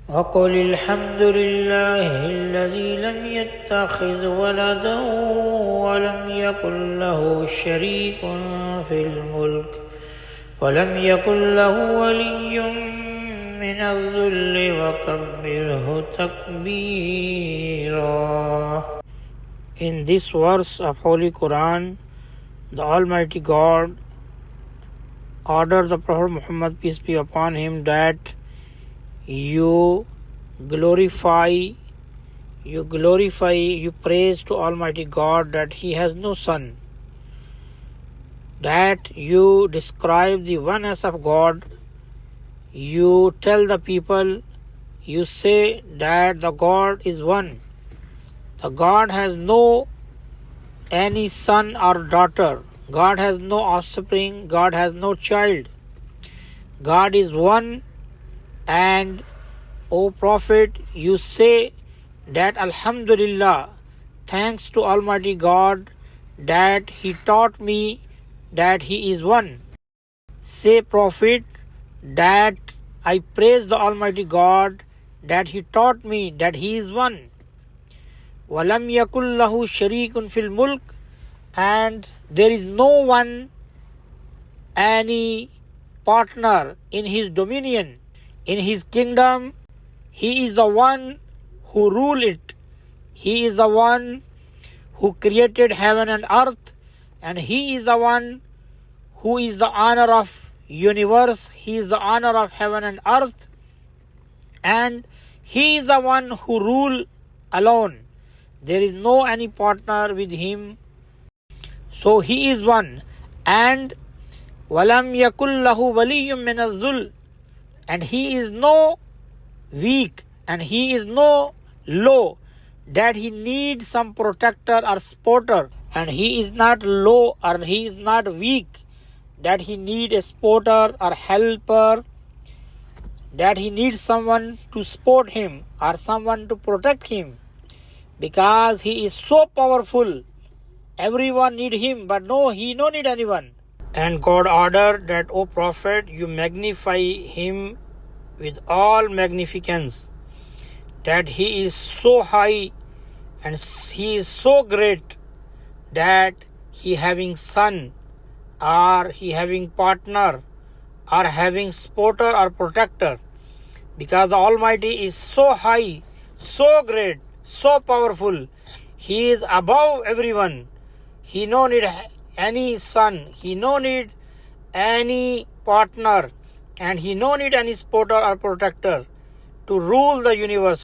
وقل الحمد لله الذي لم يتخذ ولدا ولم يكن له شريك في الملك ولم يكن له ولي من الذل وكبره تكبيرا. In this verse of Holy Quran, the Almighty God ordered the Prophet Muhammad, peace be upon him, that you praise to Almighty God that He has no son, that you describe the oneness of God, you tell the people, you say that the God is one. The God has no any son or daughter. God has no offspring. God has no child. God is one. And, O Prophet, you say that Alhamdulillah, thanks to Almighty God, that He taught me that He is one. Say, Prophet, that I praise the Almighty God that He taught me that He is one. وَلَمْ يَكُنْ لَهُ شَرِيكٌ فِي الْمُلْكِ, and there is no one, any partner in His dominion, in His kingdom. He is the one who rule it. He is the one who created heaven and earth, and He is the one who is the honor of universe. He is the honor of heaven and earth, and He is the one who rule alone. There is no any partner with Him. So He is one. And وَلَمْ يَكُنْ لَهُ وَلِيٌّ مِّنَ الذُّلِّ, and He is no weak, and He is no low, that He needs some protector or supporter, and He is not low or He is not weak, that He needs a supporter or helper, that He needs someone to support Him or someone to protect Him, because He is so powerful. Everyone need Him, but no, He no need anyone. And God ordered that, O Prophet, you magnify Him with all magnificence, that He is so high and He is so great that He having son or He having partner or having supporter or protector, because the Almighty is so high, so great, so powerful. He is above everyone. He no need any son, He no need any partner, and He no need any supporter or protector to rule the universe.